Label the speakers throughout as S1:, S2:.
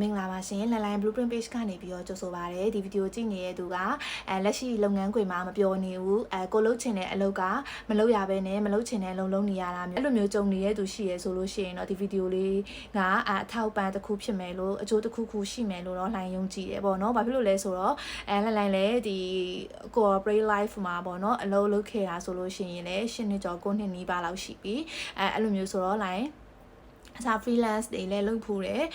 S1: မင်္ဂလာပါရှင်လန်လိုင်း blueprint page ကနေပြီးတော့ကြိုဆိုပါရစေဒီဗီဒီယိုကြည့်နေတဲ့သူကလက်ရှိလုပ်ငန်းခွင်မှာမပြောနေဘူးကိုလုပ်ချင်တဲ့အလုပ်ကမလုပ်ရဘဲနဲ့မလုပ်ချင်တဲ့အလုပ်လုပ်နေရတာမျိုးအဲ့လိုမျိုးကြုံနေတဲ့သူရှိရဲဆိုလို့ရှိရင်တော့ဒီဗီဒီယိုလေးကအထောက်ပံ့တစ်ခုဖြစ်မယ်လို့အကျိုးတစ်ခုခုရှိမယ်လို့တော့လှိုင်းယုံကြည်တယ်ပေါ့နော်ဘာဖြစ်လို့လဲဆိုတော့လန်လိုင်းလည်းဒီ corporate life မှာပေါ့နော်အလုပ်လုပ်ခဲ့တာဆိုလို့ရှိရင်လည်း10နှစ်ကျော်9နှစ်နီးပါးလောက်ရှိပြီအဲ့လိုမျိုးဆိုတော့လှိုင်းအစား freelance တွေလည်းလုပ်ဖို့တယ်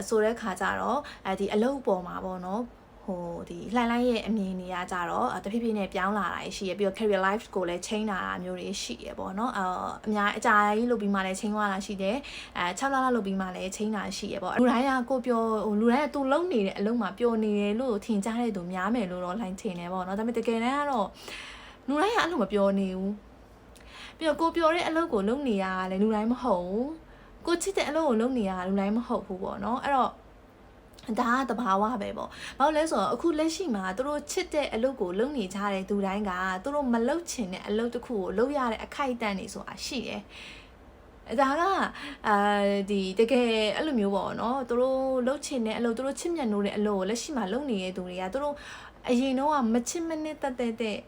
S1: ဆိုတဲ့ခါကျတော့ဒီအလုပ်ပေါ်မှာပေါ့နော်ဟိုဒီလှိုင်းရဲ့အမြင်နေရကြတော့တဖြည်းဖြည်းနဲ့ပြောင်းလာတာရှိရပြီးတော့ career life ကိုလည်း change လာတာမျိုးတွေရှိရပေါ့နော်အများအကြာကြီးလုပ်ပြီးမှလည်း change သွားတာရှိတယ်6လလုပ်ပြီးမှလည်း change တာရှိရပေါ့လူတိုင်းကကိုပြောလူတိုင်းကသူလုံနေတဲ့အလုပ်မှာပျော်နေတယ်လို့ထင်ကြတဲ့သူများမယ်လို့တော့လှိုင်းထင်တယ်ပေါ့နော်ဒါပေမဲ့တကယ်တမ်းကတော့လူတိုင်းကအဲ့လိုမပြောနေဘူးပြီးတော့ကိုပြောတဲ့အလုပ်ကိုလုပ်နေရတာလည်းလူတိုင်းမဟုတ်ဘူးကိုချစ်တဲ့အလုပ်ကိုလုပ်နေရတာလူတိုင်းမဟုတ်ဘူးပေါ့နော်အဲ့တော့ဒါကတဘာဝပဲပေါ့ဘာလို့လဲဆိုတော့အခုလက်ရှိမှာသူတို့ချစ်တဲ့အလုပ်ကိုလုပ်နေကြတဲ့သူတိုင်းကသူတို့မလုပ်ချင်တဲ့အလုပ်တစ်ခုကိုလုပ်ရတဲ့အခိုက်အတန့်တွေဆိုတာရှိတယ်ဒါကဒီတကယ်အဲ့လိုမျိုးပေါ့နော်သူတို့လုပ်ချင်တဲ့အလုပ်သူတို့ချစ်မြတ်နိုးတဲ့အလုပ်ကိုလက်ရှိမှာလုပ်နေတဲ့သူတွေကသူတို့အရင်တော့မချစ်မနစ်တတ်တဲ့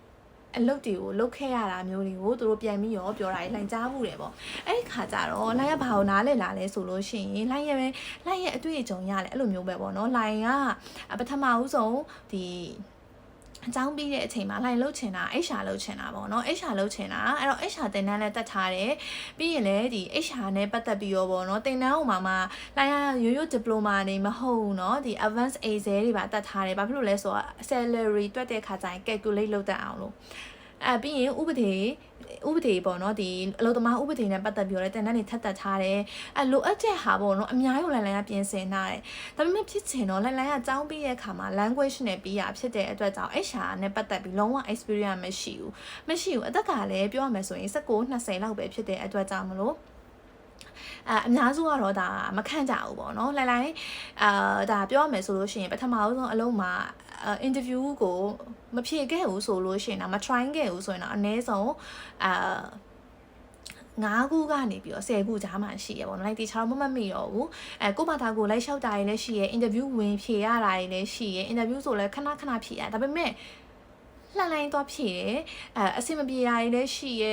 S1: အလုပ်တွေကိုလုပ်ခဲ့ရတာမျိုးတွေကိုသူတို့ပြန်ပြီးရောပြောတာလှိုင်းကြားမှုတယ်ပေါ့အဲ့ဒီခါကျတော့လှိုင်းကဘာကိုနားလည်လာလဲဆိုလို့ရှိရင်လှိုင်းရဲ့အတွေ့အကြုံရလဲအဲ့လိုမျိုးပဲပေါ့နော်လှိုင်းကပထမဦးဆုံးဒီအကြောင်းပြီးတဲ့အချိန်မှာလှိုင်းလှုပ်ချင်တာ HR လှုပ်ချင်တာပေါ့နော် HR လှုပ်ချင်တာအဲ့တော့ HR တင်တန်းလည်းတက်ထားတယ်ပြီးရင်လည်းဒီ HR နဲ့ပတ်သက်ပြီးရောပေါ့နော်တင်တန်းဟိုမှာလှိုင်းကရိုးရိုး diploma နေမဟုတ်ဘူးเนาะဒီ advanced Excel တွေပါတက်ထားတယ်ဘာဖြစ်လို့လဲဆိုတော့ salary တွက်တဲ့ခါကျရင် calculate လုပ်တတ်အောင်လို့ပြီးရင်ဥပဒေပေါ့နော်ဒီအလုပ်သမားဥပဒေနဲ့ပတ်သက်ပြီးတော့လည်းတင်တန်းတွေထပ်တက်ထားတယ်လိုအပ်တဲ့ဟာပေါ့နော်အများကြီးလှိုင်းကပြင်ဆင်ထားတယ်ဒါပေမဲ့ဖြစ်ချင်တော့လှိုင်းကကြောင်းပြီးတဲ့အခါမှာ language နဲ့ပြီးရဖြစ်တဲ့အတွက်ကြောင့် HR နဲ့ပတ်သက်ပြီးလုံးဝ experience မရှိဘူးအသက်ကလည်းပြောရမယ်ဆိုရင်19-20လောက်ပဲဖြစ်တဲ့အတွက်ကြောင့်မလို့အများစုကတော့ဒါမခန့်ကြဘူးပေါ့နော်လှိုင်းဒါပြောရမယ်ဆိုလို့ရှိရင်ပထမဆုံးအလုံးမှာinterview ကိုမဖြေခဲ့ဘူးဆိုလို့ရှိရင်တော့မ try ခဲ့ဘူးဆိုရင်တော့အနည်းဆုံး9ခုကနေပြီးတော့10ခုကြားမှရှိရပေါ့နော်လိုက်တီချာတော့မမိတော့ဘူးကိုဘာသာကိုလိုက်လျှောက်တာတွေလည်းရှိရ interview ဝင်ဖြေရတာတွေလည်းရှိရ interview ဆိုလည်းခဏဖြေရဒါပေမဲ့လှိုင်းသွားဖြေတယ်အဆင်မပြေတာတွေလည်းရှိရ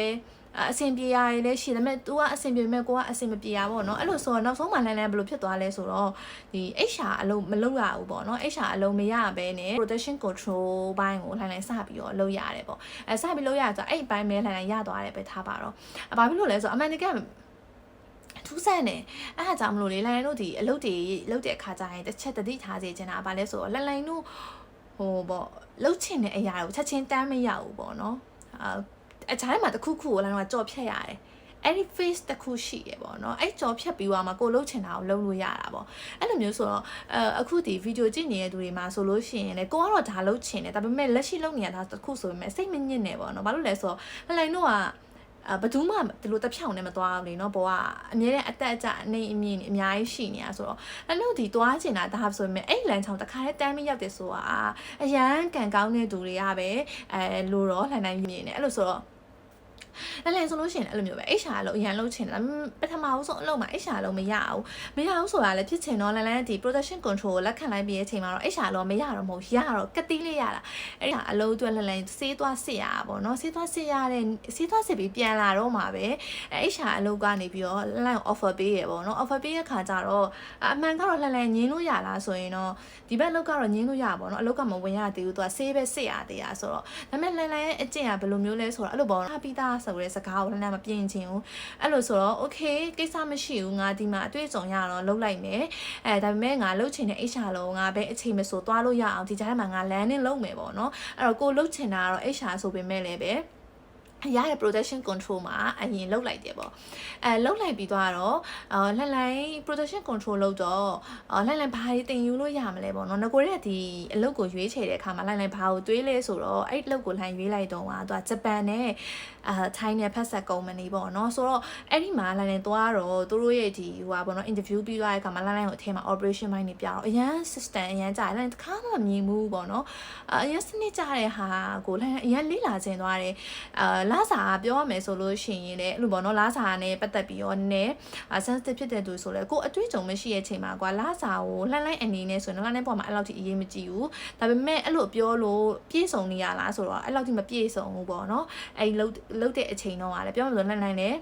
S1: အဆင်ပြေရတယ်လည်းရှိတယ်ဒါပေမဲ့ तू ကအဆင်ပြေမဲ့ကိုကအဆင်မပြေရပါတော့เนาะအဲ့လိုဆိုတော့နောက်ဆုံးမှလန်းဘယ်လိုဖြစ်သွားလဲဆိုတော့ဒီ HR အလုံးမလုပ်ရဘူးပေါ့เนาะ HR အလုံးမရဘဲနဲ့ protection control ဘိုင်းကိုလှန်စပြီးတော့လုပ်ရတယ်ပေါ့စပြီးလုပ်ရဆိုအဲ့ဘိုင်းမဲလှန်ရသွားတယ်ပဲထားပါတော့ဘာဖြစ်လို့လဲဆိုတော့အမှန်တကယ်ထူးဆန်းတယ်အဲ့ဒါကြောင့်မလို့လေလိုင်းတို့ဒီအလုပ်တွေလုပ်တဲ့အခါကျရင်တစ်ချက်တတိထားစေချင်တာဘာလဲဆိုတော့လိုင်းတို့ဟိုပေါ့လှုပ်ချင်တဲ့အရာကိုချက်ချင်းတန်းမရဘူးပေါ့เนาะအချားထဲမှာတစ်ခုကိုလည်းတော့ကြော်ဖြတ်ရတယ်အဲ့ဒီ face တစ်ခုရှိရပေါ့နော်အဲ့ကြော်ဖြတ်ပြီးသွားမှာကိုလှုပ်ချင်တာကိုလှုပ်လို့ရတာပေါ့အဲ့လိုမျိုးဆိုတော့အခုဒီဗီဒီယိုကြည့်နေတဲ့သူတွေမှာဆိုလို့ရှိရင်လည်းကိုကတော့ဒါလှုပ်ချင်တယ်ဒါပေမဲ့လက်ရှိလှုပ်နေတာတစ်ခုဆိုပေမဲ့စိတ်မညစ်နေပေါ့နော်ဘာလို့လဲဆိုတော့လှိုင်းတို့ကဘယ်သူမှဒီလိုတစ်ဖြောင်နဲ့မသွားဘူးလေနော်ဘောကအမြဲတမ်းအတက်အကျအနေအမြင့်အများကြီးရှိနေတာဆိုတော့အဲ့လိုဒီသွားချင်တာဒါဆိုပေမဲ့အဲ့လန်ချောင်းတစ်ခါတည်းတန်းမရောက်တယ်ဆိုတာအရန်ကန်ကောင်းတဲ့သူတွေကပဲလိုတော့လှန်တိုင်းမြင်နေအဲ့လိုဆိုတော့လည်းဆိုလို့ရှိရင်အဲ့လိုမျိုးပဲ HR အလုပ်အရန်လုပ်ချင်တယ်ဒါပေမဲ့ပထမဦးဆုံးအလုပ်မှာ HR အလုပ်မရဘူးဆိုတာလည်းဖြစ်ချင်တော့လည်းဒီ protection control ကိုလက်ခံလိုက်ပြီးတဲ့အချိန်မှာတော့ HR အလုပ်မရတော့မဟုတ်ရတော့ကတိလေးရတာအဲ့ဒါအလုပ်အတွက်လည်းစေးသွားစစ်ရတာပေါ့နော်စေးသွားစစ်ပြီးပြန်လာတော့မှာပဲ HR အလုပ်ကနေပြီးတော့လမ်း offer ပေးရပေါ့နော် offer ပေးရခါကျတော့အမှန်ကတော့လည်းညင်းလို့ရလားဆိုရင်တော့ဒီဘက်အလုပ်ကတော့ညင်းလို့ရပါတော့အလုပ်ကမဝင်ရသေးဘူးသူကစေးပဲစစ်ရသေးတာဆိုတော့ဒါပေမဲ့လည်းအကျင့်ကဘယ်လိုမျိုးလဲဆိုတော့အဲ့လိုပေါ့ဟာပီတာဆိုတဲ့စကားကိုလည်းမပြင်းချင်ဘူးအဲ့လိုဆိုတော့ okay ကိစ္စမရှိဘူးငါဒီမှာအတွေ့အကြုံရတော့လုပ်လိုက်မယ်ဒါပေမဲ့ငါလုပ်ချင်တဲ့ HR လုံးငါပဲအချိန်မဆိုသွားလို့ရအောင်ဒီကြားထဲမှာငါ landing လုပ်မယ်ပေါ့နော်အဲ့တော့ကိုလုပ်ချင်တာကတော့ HR ဆိုပေမဲ့လည်းပဲရတဲ့ protection control မှာအရင်လုတ်လိုက်တယ်ပေါ့လုတ်လိုက်ပြီးတော့လှန် protection control လုတ်တော့လှန်ဘာတွေတင်ယူလို့ရမလဲပေါ့နော်ငကိုရက်ဒီအလုပ်ကိုရွေးချယ်တဲ့အခါမှာလှန်ဘာကိုတွေးလဲဆိုတော့အဲ့အလုပ်ကိုလှန်ရွေးလိုက်တော့သူကဂျပန်နဲ့ထိုင်းနဲ့ဖက်ဆက်ကုမ္ပဏီပေါ့နော်ဆိုတော့အဲ့ဒီမှာလှန်သွားတော့သူတို့ရဲ့ဒီဟိုပါပေါ့နော် interview ပြီးသွားတဲ့အခါမှာလှန်ကိုအထက်မှာ operation ဘိုင်းနေပြတော့အရန် system အရန်ကြာလှန်တခါမှမမြင်ဘူးပေါ့နော်အရန်စနစ်ကြတဲ့ဟာကိုလှန်အရန်လေးလာခြင်းသွားတယ် လာစာပြောရမယ်ဆိုလို့ရှိရင်လည်းအဲ့လိုပေါ့နော်လာစာနဲ့ပတ်သက်ပြီးတော့နည်း sensitive ဖြစ်တဲ့သူဆိုလဲကိုအတွေ့အကြုံမရှိတဲ့အချိန်မှာကွာလာစာကိုလှမ်းအနေနဲ့ဆိုရင်လှမ်းတဲ့ပုံမှာအဲ့လောက်ထိအရေးမကြီးဘူးဒါပေမဲ့အဲ့လိုပြောလို့ပြည့်စုံနေရလားဆိုတော့အဲ့လောက်ထိမပြည့်စုံဘူးပေါ့နော်အဲ့လှုပ်တဲ့အချိန်တော့ကလည်းပြောမှဆိုလှမ်းနဲ့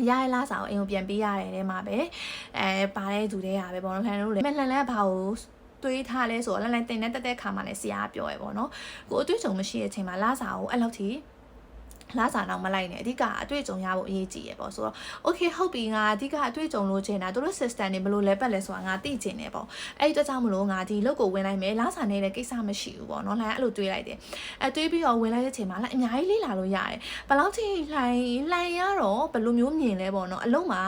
S1: ရရလာစာကိုအိမ်ကိုပြန်ပေးရတယ်တဲ့မှာပဲပါတဲ့သူတွေကပဲပေါ့နော်လှမ်းလို့လေလှမ်းကဘာကိုတွေးထားလဲဆိုတော့လှမ်းတင်တဲ့ခါမှလည်းဆရာပြောရပေါ့နော်ကိုအတွေ့အကြုံမရှိတဲ့အချိန်မှာလာစာကိုအဲ့လောက်ထိလာစာတော့မလိုက်နဲ့အဓိကအတွေ့အကြုံရဖို့အရေးကြီးရပေါ့ဆိုတော့ okay ဟုတ်ပြီငါအဓိကအတွေ့အကြုံလို့ချင်တာတို့ system တွေဘယ်လိုလဲပတ်လဲဆိုတာငါသိချင်တယ်ပေါ့အဲ့ဒီအတွက်ကြောင့်မလို့ငါဒီလောက်ကိုဝင်လိုက်မယ်လာစာနဲ့လည်းကိစ္စမရှိဘူးပေါ့နော်လှိုင်းအဲ့လိုတွေးလိုက်တယ်တွေးပြီးတော့ဝင်လိုက်တဲ့အချိန်မှာလှိုင်းအများကြီးလေးလာလို့ရတယ်ဘယ်လောက်ထိလှိုင်းရတော့ဘယ်လိုမျိုးမြင်လဲပေါ့နော်အလုံးမှာ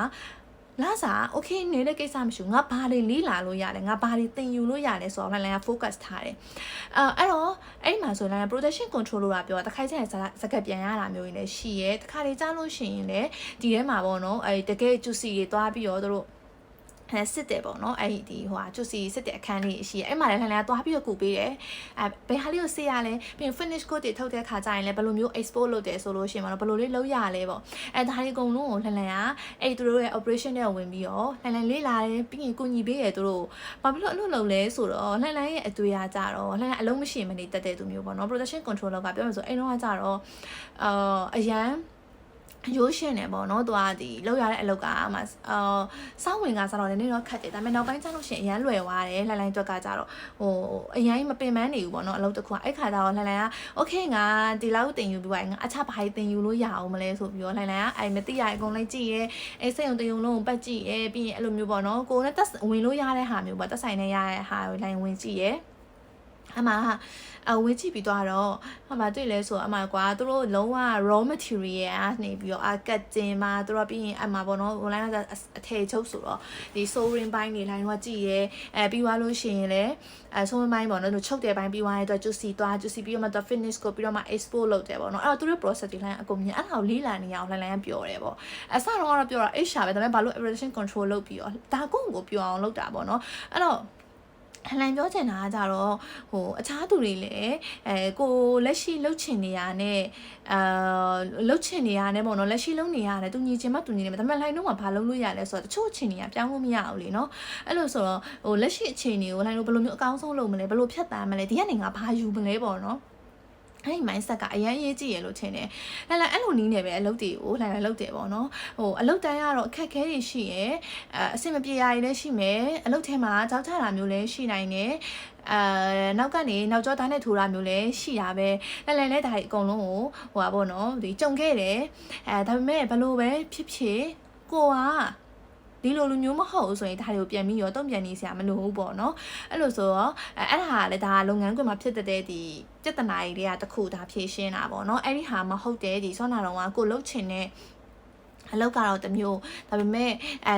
S1: လာစာ okay နေတဲ့ကိစ္စမရှိဘူးငါဘာတွေလေးလာလို့ရတယ်ငါဘာတွေသင်ယူလို့ရတယ်ဆိုတော့လှိုင်းက focus ထားတယ်အဲ့တော့အဲ့မှာဆိုရင် protection control လို့ပြောတခါကျရင်စကတ်ပြန်ရတာမျိုးတွေလည်းရှိရဲတခါတွေကြားလို့ရှိရင်လည်းဒီထဲမှာပေါ့နော်အဲ့တကယ် juicy တွေသွားပြီးတော့တို့စစ်တယ်ပေါ့နော်အဲ့ဒီကျူစီစစ်တဲ့အခန်းလေးရှိရဲအဲ့မှာလည်းလှန်သွားပြီးတော့ကူပေးတယ်ဘယ်ဟာလေးကိုစစ်ရလဲပြီးရင် finish code တွေထုတ်တဲ့ခါကျရင်လည်းဘယ်လိုမျိုး export လုပ်တယ်ဆိုလို့ရှိရင်ပေါ့နော်ဘယ်လိုလေးလုပ်ရလဲပေါ့ဒါတွေအကုန်လုံးကိုလှန်အဲ့သူတို့ရဲ့ operation တွေဝင်ပြီးတော့လှန်လေးလာတယ်ပြီးရင်ကူညီပေးတယ်သူတို့ဘာဖြစ်လို့အလုပ်လုပ်လဲဆိုတော့လှန်ရဲ့အတွေ့အကြတော့လှန်အလုံးမရှိမနေတတ်တဲ့သူမျိုးပေါ့နော် protection control လောက်ကပြောမှဆိုအဲ့တော့ကကြတော့အရန်ရိုးရှင်းနေပေါ့နော်သူကဒီလောက်ရတဲ့အလောက်ကမှစောင်းဝင်ကစားတော့လည်းနည်းတော့ခက်တယ်ဒါပေမဲ့နောက်ပိုင်းကျလို့ရှိရင်အရန်လွယ်သွားတယ်လှန်တွက်ကကြတော့အရန်မပင်ပန်းနေဘူးပေါ့နော်အလုပ်တစ်ခုကအဲ့ခါကျတော့လှန်က okay ငါဒီလောက်တင်ယူပြီးပါငါအခြားဘာတင်ယူလို့ရအောင်မလဲဆိုပြီးတော့လှန်ကအဲ့မသိရအကုန်လိုက်ကြည့်ရဲအဲ့စိတ်ုံတယုံလုံးကိုပတ်ကြည့်ရဲပြီးရင်အဲ့လိုမျိုးပေါ့နော်ကိုယ်နဲ့တက်ဝင်လို့ရတဲ့ဟာမျိုးပေါ့တက်ဆိုင်နဲ့ရတဲ့ဟာကိုလှန်ဝင်ကြည့်ရဲအမဝင်ကြည့်ပြီးတော့တွေ့လဲဆိုအမကွာသူတို့လုံးဝ raw material ကနေပြီးတော့ကတ်တင်မှာသူတို့ပြီးရင်အမပေါ့နော် online ကအထည်ချုပ်ဆိုတော့ဒီ sewing ဘိုင်းတွေ line တော့ကြည့်ရဲပြီးသွားလို့ရှိရင်လည်းsewing ဘိုင်းပေါ့နော်သူချုပ်တဲ့ဘိုင်းပြီးသွားတဲ့အတွက် juicy ပြီးတော့မှ finish ကိုပြီးတော့မှ export လုပ်တယ်ပေါ့နော်အဲ့တော့သူတို့ process တွေ line အကုန်မြင်အဲ့ဒါကိုလေးလာနေအောင် line ပြောတယ်ပေါ့အစတော့ပြောတာ HR ပဲဒါပေမဲ့ဘာလို့ operation control လုပ်ပြီးတော့ဒါကိုပြောအောင်လုပ်တာပေါ့နော်အဲ့တော့လှန်ပြောချင်တာကကြတော့အခြားသူတွေလည်းကိုလက်ရှိလှုပ်ချင်နေရနဲ့လှုပ်ချင်နေရနဲ့ပေါ့နော်လက်ရှိလှုပ်နေရတယ်သူညီချင်မှသူညီနေမှာဒါပေမဲ့လှိုင်းတော့ဘာလုပ်လို့ရလဲဆိုတော့တချို့အခြေအနေကပြောင်းလို့မရဘူးလေနော်အဲ့လိုဆိုတော့လက်ရှိအခြေအနေကိုလှိုင်းတို့ဘယ်လိုမျိုးအကောင်းဆုံးလုပ်မလဲဘယ်လိုဖြတ်တန်းမလဲဒီကနေငါဘာယူမလဲပေါ့နော်အဲ့ဒီ mindset ကအရန်ရေးကြည့်ရလို့ထင်တယ်။အဲ့လိုနီးနေပဲအလုပ်တွေကိုလှန်လုပ်တယ်ပေါ့နော်။အလုပ်တန်းကတော့အခက်ခဲတွေရှိရဲအဆင်မပြေရတွေလည်းရှိမယ်။အလုပ်ထဲမှာကြောက်ကြတာမျိုးလည်းရှိနိုင်တယ်။နောက်ကနေနောက်ကျောသားနဲ့ထိုးတာမျိုးလည်းရှိတာပဲ။လှန်လဲဒါတွေအကုန်လုံးကိုပေါ့နော်ဒီကြုံခဲ့တယ်။ဒါပေမဲ့ဘယ်လိုပဲဖြစ်ကိုကဒီလိုလူမျိုးမဟုတ်ဘူးဆိုရင်ဒါတွေကိုပြန်ပြီးတော့တုံ့ပြန်နေစရာမလိုဘူးပေါ့နော်အဲ့လိုဆိုတော့အဲ့ဒါလည်းဒါလုပ်ငန်းခွင်မှာဖြစ်တဲ့ဒီပြဿနာတွေကတခုဒါဖြေရှင်းတာပေါ့နော်အဲ့ဒီဟာမဟုတ်တဲ့ဒီဆောနာတော်ကကိုလှုပ်ချင်တဲ့အလောက်ကတော့တမျိုးဒါပေမဲ့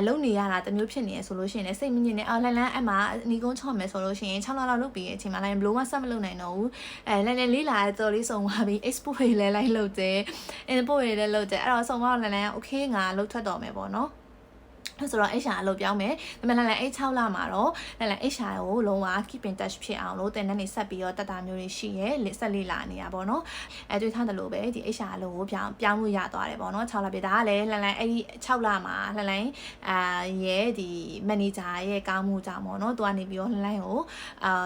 S1: လုံနေရတာတမျိုးဖြစ်နေရဆိုလို့ရှိရင်လည်းစိတ်မညစ်နဲ့လှန်အဲ့မှာအနီကုန်းချော့မယ်ဆိုလို့ရှိရင်6လလောက်လုပ်ပြီးတဲ့အချိန်မှာလည်းဘလို့မှဆက်မလုပ်နိုင်တော့ဘူးလှန်လေးလာတော်လေးဆုံးသွားပြီး export တွေလည်းလိုက်လုပ်တယ် import တွေလည်းလုပ်တယ်အဲ့တော့ဆုံးသွားတော့လှန် okay ငါလှုပ်ထွက်တော်မယ်ပေါ့နော်ဆိုတော့ HR အလုပ်ပြောင်းမယ်ဒါပေမဲ့လည်းအဲ့6လမှာတော့လည်း HR ကိုလုံးဝ keep in touch ဖြစ်အောင်လို့တင်တဲ့နေဆက်ပြီးတော့တက်တာမျိုးတွေရှိရဲဆက်လေးလာနေတာပေါ့နော်တွေ့ထားတယ်လို့ပဲဒီ HR အလုပ်ကိုပြောင်းလို့ရသွားတယ်ပေါ့နော်6လပြဒါကလည်းလှန်အဲ့ဒီ6လမှာလှန်ရဲ့ဒီ manager ရဲ့ကောင်းမှုကြောင့်ပေါ့နော်သူကနေပြီးတော့လှန်ကို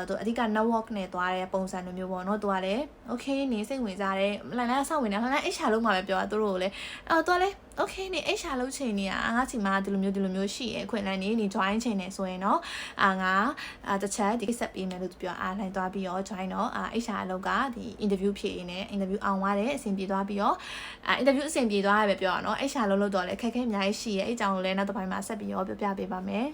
S1: သူအဓိက network နဲ့သွားတဲ့ပုံစံမျိုးပေါ့နော်သူကလည်း okay နေစိတ်ဝင်စားတယ်လှန်ဆောက်ဝင်တယ်လှန် HR လုံးမှာပဲပြောတာသူတို့ကိုလည်းသူကလည်း okay နေ HR လုပ်ချင်နေတာငါ့ချီမှာဒီလိုမျိုးရှိရဲခွင့်နိုင်နေ join ချင်နေဆိုရင်တော့ငါတစ်ချက်ဒီဆက်ပေးမယ်လို့ပြောလိုက်သွားပြီးတော့ join တော့HR အလုပ်ကဒီ interview ဖြေနေ interview အောင်သွားတယ်အဆင်ပြေသွားပြီးတော့interview အဆင်ပြေသွားရပဲပြောရအောင်နော် HR လုပ်တော့လည်းခက်ခဲအများကြီးရှိရဲအဲ့အကြောင်းကိုလည်းနောက်တစ်ပိုင်းမှာဆက်ပြီးတော့ပြောပြပေးပါမယ်